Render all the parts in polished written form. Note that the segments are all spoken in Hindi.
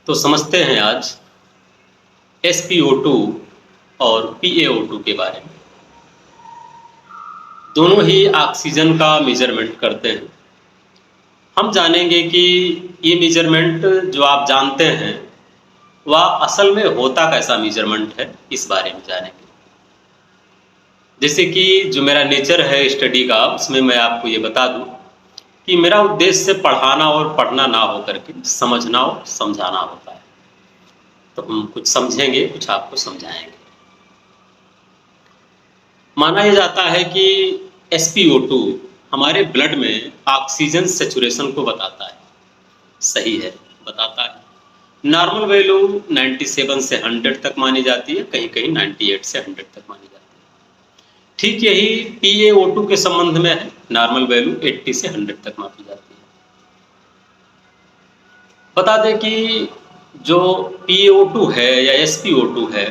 तो समझते हैं आज SpO2 और PaO2 के बारे में। दोनों ही ऑक्सीजन का मेजरमेंट करते हैं। हम जानेंगे कि ये मेजरमेंट जो आप जानते हैं वह असल में होता कैसा मेजरमेंट है, इस बारे में जानेंगे। जैसे कि जो मेरा नेचर है स्टडी का, उसमें मैं आपको ये बता दूं कि मेरा उद्देश्य पढ़ाना और पढ़ना ना हो करके समझना और समझाना होता है। तो हम कुछ समझेंगे, कुछ आपको समझाएंगे। माना यह जाता है कि SpO2 हमारे ब्लड में ऑक्सीजन सैचुरेशन को बताता है। सही है, बताता है। नॉर्मल वैल्यू 97 से 100 तक मानी जाती है, कहीं कहीं 98 से 100 तक मानी जाती है। ठीक यही PaO2 के संबंध में है। नॉर्मल वैल्यू 80 से 100 तक मापी जाती है। बता दें कि जो PaO2 है या SpO2 है,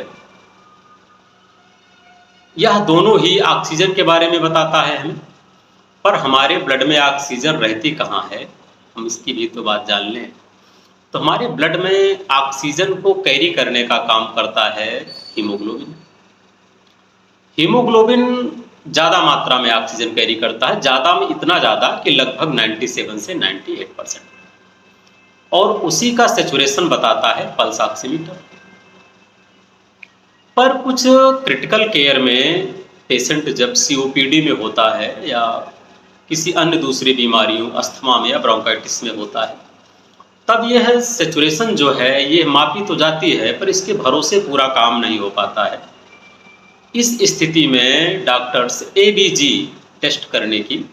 यह दोनों ही ऑक्सीजन के बारे में बताता है हमें। पर हमारे ब्लड में ऑक्सीजन रहती कहाँ है, हम इसकी भी तो बात जान लें। तो हमारे ब्लड में ऑक्सीजन को कैरी करने का काम करता है हीमोग्लोबिन। हीमोग्लोबिन ज़्यादा मात्रा में ऑक्सीजन कैरी करता है, ज़्यादा में इतना ज़्यादा कि लगभग 97 से 98%। और उसी का सैचुरेशन बताता है पल्स ऑक्सीमीटर। पर कुछ क्रिटिकल केयर में पेशेंट जब COPD में होता है या किसी अन्य दूसरी बीमारियों, अस्थमा में या ब्रोंकाइटिस में होता है, तब यह सैचुरेशन जो है ये मापी तो जाती है, पर इसके भरोसे पूरा काम नहीं हो पाता है। इस स्थिति में डॉक्टर्स ABG टेस्ट करने की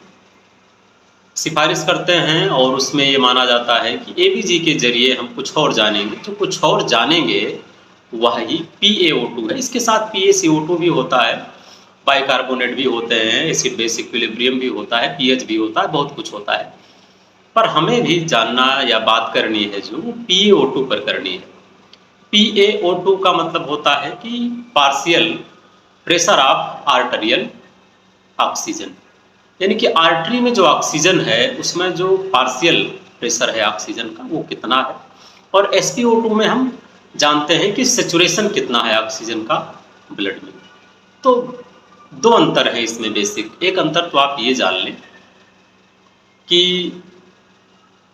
सिफारिश करते हैं और उसमें ये माना जाता है कि ABG के जरिए हम कुछ और जानेंगे। जो कुछ और जानेंगे वही PaO2 है। इसके साथ PaCO2 भी होता है, बाइकार्बोनेट भी होते हैं, एसिड बेस इक्विलिब्रियम भी होता है, pH भी होता है, बहुत कुछ होता है। पर हमें भी जानना या बात करनी है जो PaO2 पर करनी है। PaO2 का मतलब होता है कि partial pressure of arterial oxygen, यानी कि आर्टरी में जो ऑक्सीजन है उसमें जो पार्शियल प्रेशर है ऑक्सीजन का वो कितना है। और SpO2 में हम जानते हैं कि सैचुरेशन कितना है ऑक्सीजन का ब्लड में। तो दो अंतर है इसमें बेसिक। एक अंतर तो आप ये जान लें कि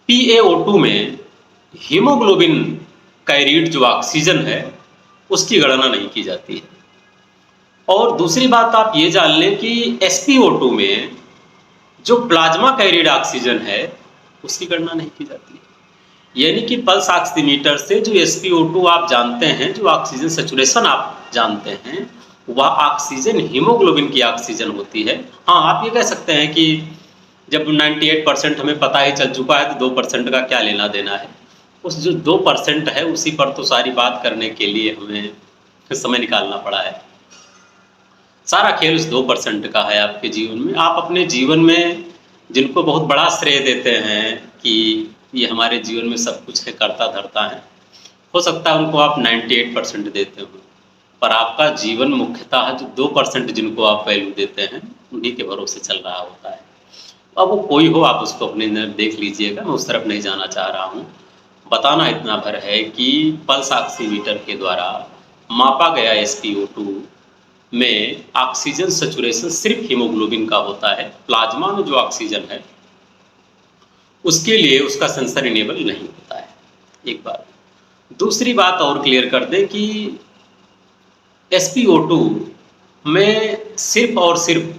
PaO2 में हीमोग्लोबिन कैरिड जो ऑक्सीजन है उसकी गणना नहीं की जाती है। और दूसरी बात आप ये जान लें कि SpO2 में जो प्लाज्मा कैरिड ऑक्सीजन है उसकी गणना नहीं की जाती है। यानी कि पल्स ऑक्सीमीटर से जो SpO2 आप जानते हैं, जो ऑक्सीजन सैचुरेशन आप जानते हैं, वह ऑक्सीजन हीमोग्लोबिन की ऑक्सीजन होती है। हाँ, आप ये कह सकते हैं कि जब 98% हमें पता ही चल चुका है तो 2% का क्या लेना देना है। उस जो 2% है उसी पर तो सारी बात करने के लिए हमें समय निकालना पड़ा है। सारा खेल उस 2% का है आपके जीवन में। आप अपने जीवन में जिनको बहुत बड़ा श्रेय देते हैं कि ये हमारे जीवन में सब कुछ है, करता धरता है, हो सकता है उनको आप 98% देते हो, पर आपका जीवन मुख्यतः जो 2% जिनको आप वैल्यू देते हैं उन्हीं के भरोसे चल रहा होता है। अब वो कोई हो, आप उसको अपने अंदर देख लीजिएगा, मैं उस तरफ नहीं जाना चाह रहा हूँ। बताना इतना भर है कि पल्स ऑक्सीमीटर के द्वारा मापा गया SpO2 में ऑक्सीजन सैचुरेशन सिर्फ हीमोग्लोबिन का होता है। प्लाज्मा में जो ऑक्सीजन है उसके लिए उसका सेंसर इनेबल नहीं होता है। एक बात। दूसरी बात और क्लियर कर दें कि SpO2 में सिर्फ और सिर्फ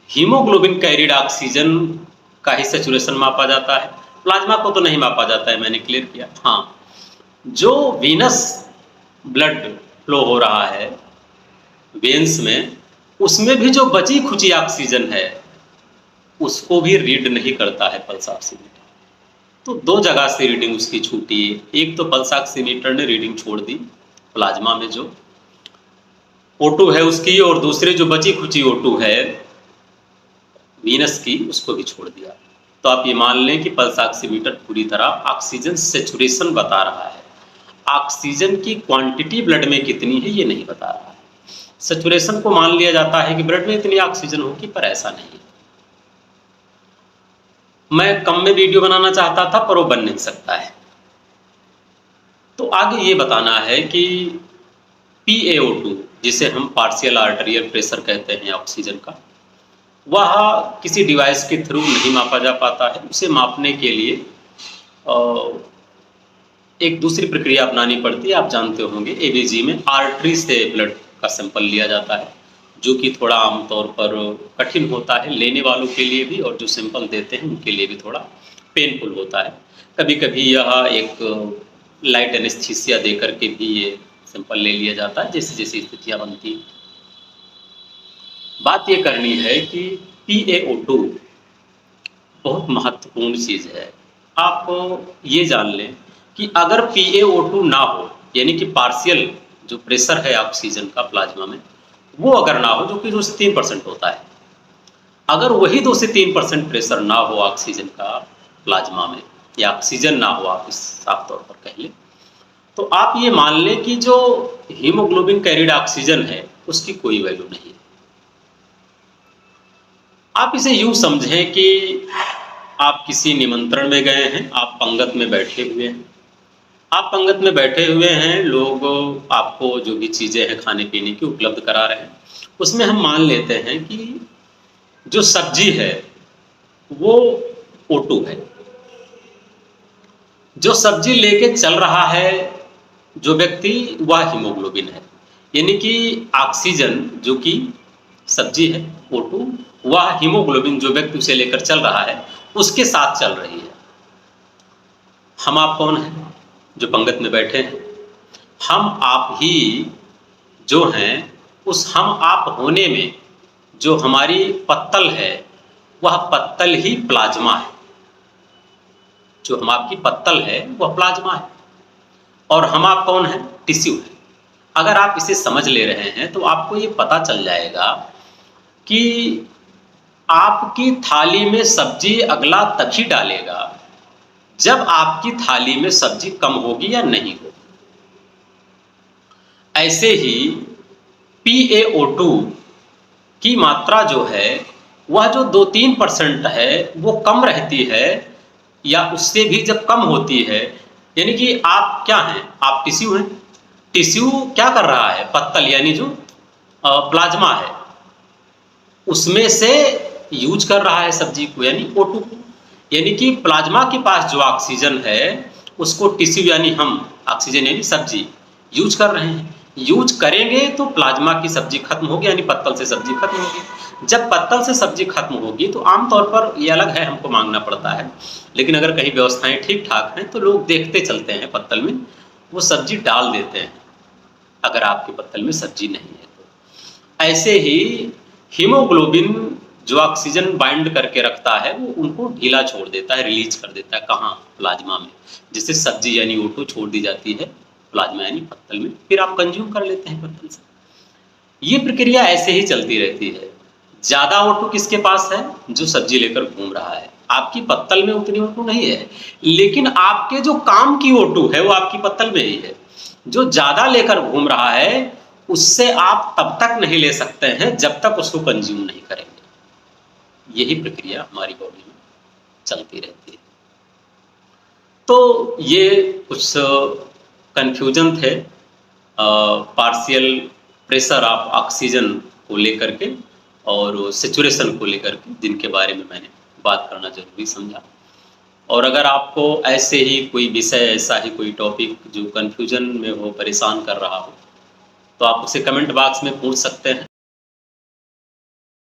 हीमोग्लोबिन कैरिड ऑक्सीजन का ही सैचुरेशन मापा जाता है, प्लाज्मा को तो नहीं मापा जाता है, मैंने क्लियर किया। हाँ, जो वीनस ब्लड फ्लो हो रहा है वेन्स में, उसमें भी जो बची खुची ऑक्सीजन है उसको भी रीड नहीं करता है पल्स ऑक्सीमीटर। तो दो जगह से रीडिंग उसकी छूटी है। एक तो पल्स ऑक्सीमीटर ने रीडिंग छोड़ दी प्लाज्मा में जो O2 है उसकी, और दूसरे जो बची खुची O2 है वीनस की, उसको भी छोड़ दिया। तो आप ये मान लें कि पल्स ऑक्सीमीटर पूरी तरह ऑक्सीजन सैचुरेशन बता रहा है। ऑक्सीजन की क्वांटिटी ब्लड में कितनी है ये नहीं बता रहा है। सैचुरेशन को मान लिया जाता है कि ब्लड में इतनी ऑक्सीजन होगी, पर ऐसा नहीं है। मैं कम में वीडियो बनाना चाहता था पर वो बन नहीं सकता है। तो आगे ये बताना है कि PaO2 जिसे हम पार्शियल आर्टेरियल प्रेशर कहते हैं ऑक्सीजन का, वह किसी डिवाइस के थ्रू नहीं मापा जा पाता है। उसे मापने के लिए एक दूसरी प्रक्रिया अपनानी पड़ती है। आप जानते होंगे ABG में आर्टरी से ब्लड का सैंपल लिया जाता है, जो कि थोड़ा आमतौर पर कठिन होता है लेने वालों के लिए भी, और जो सैंपल देते हैं उनके लिए भी थोड़ा पेनफुल होता है। कभी कभी यह एक लाइट एनेस्थीसिया दे करके भी ये सैंपल ले लिया जाता है, जैसे जैसी स्थितियाँ बनती हैं। बात ये करनी है कि PaO2 बहुत महत्वपूर्ण चीज़ है। आप ये जान लें कि अगर PaO2 ना हो, यानी कि पार्शियल जो प्रेशर है ऑक्सीजन का प्लाज्मा में, वो अगर ना हो, जो कि 2 से 3% होता है, अगर वही 2 से 3% प्रेशर ना हो ऑक्सीजन का प्लाज्मा में, या ऑक्सीजन ना हो, आप इस साफ तौर पर कह लें, तो आप ये मान लें कि जो हीमोग्लोबिन कैरिड ऑक्सीजन है उसकी कोई वैल्यू नहीं है। आप इसे यूं समझें कि आप किसी निमंत्रण में गए हैं, आप पंगत में बैठे हुए हैं। आप पंगत में बैठे हुए हैं, लोग आपको जो भी चीज़ें हैं खाने पीने की उपलब्ध करा रहे हैं। उसमें हम मान लेते हैं कि जो सब्जी है वो O2 है। जो सब्जी लेके चल रहा है जो व्यक्ति, वह हीमोग्लोबिन है। यानी कि ऑक्सीजन जो कि सब्जी है O2, वह हीमोग्लोबिन जो व्यक्ति उसे लेकर चल रहा है उसके साथ चल रही है। हम आप कौन हैं जो पंगत में बैठे हैं? हम आप ही जो हैं, उस हम आप होने में जो हमारी पत्तल है वह पत्तल ही प्लाज्मा है। जो हम आपकी पत्तल है वह प्लाज्मा है, और हम आप कौन है? टिश्यू है। अगर आप इसे समझ ले रहे हैं तो आपको ये पता चल जाएगा कि आपकी थाली में सब्जी अगला तक ही डालेगा जब आपकी थाली में सब्जी कम होगी या नहीं होगी। ऐसे ही PaO2 की मात्रा जो है वह जो 2-3% है वो कम रहती है, या उससे भी जब कम होती है, यानी कि आप क्या हैं? आप टिश्यू हैं। टिश्यू क्या कर रहा है? पत्तल यानी जो प्लाज्मा है उसमें से यूज कर रहा है सब्जी को, यानी O2 को। यानी कि प्लाज्मा के पास जो ऑक्सीजन है उसको टिश्यू यानी हम, ऑक्सीजन यानी सब्जी, यूज कर रहे हैं। यूज करेंगे तो प्लाज्मा की सब्जी खत्म होगी, यानी पत्तल से सब्जी खत्म होगी। जब पत्तल से सब्जी खत्म होगी तो आमतौर पर ये अलग है, हमको मांगना पड़ता है, लेकिन अगर कहीं व्यवस्थाएं ठीक ठाक हैं तो लोग देखते चलते हैं पत्तल में, वो सब्जी डाल देते हैं अगर आपके पत्तल में सब्जी नहीं है तो। ऐसे ही हीमोग्लोबिन जो ऑक्सीजन बाइंड करके रखता है वो उनको ढीला छोड़ देता है, रिलीज कर देता है। कहाँ? प्लाज्मा में, जिससे सब्जी यानी O2 छोड़ दी जाती है प्लाज्मा यानी पत्तल में, फिर आप कंज्यूम कर लेते हैं पत्तल से। ये प्रक्रिया ऐसे ही चलती रहती है। ज़्यादा O2 किसके पास है? जो सब्जी लेकर घूम रहा है। आपकी पत्तल में उतनी O2 नहीं है, लेकिन आपके जो काम की O2 है वो आपकी पत्तल में ही है। जो ज़्यादा लेकर घूम रहा है उससे आप तब तक नहीं ले सकते हैं जब तक उसको कंज्यूम नहीं करेंगे। यही प्रक्रिया हमारी बॉडी में चलती रहती है। तो ये कुछ कन्फ्यूजन थे पार्शियल प्रेशर ऑफ ऑक्सीजन को लेकर के और सेचुरेशन को लेकर के, जिनके बारे में मैंने बात करना जरूरी समझा। और अगर आपको ऐसे ही कोई विषय, ऐसा ही कोई टॉपिक जो कन्फ्यूजन में हो, परेशान कर रहा हो, तो आप उसे कमेंट बॉक्स में पूछ सकते हैं।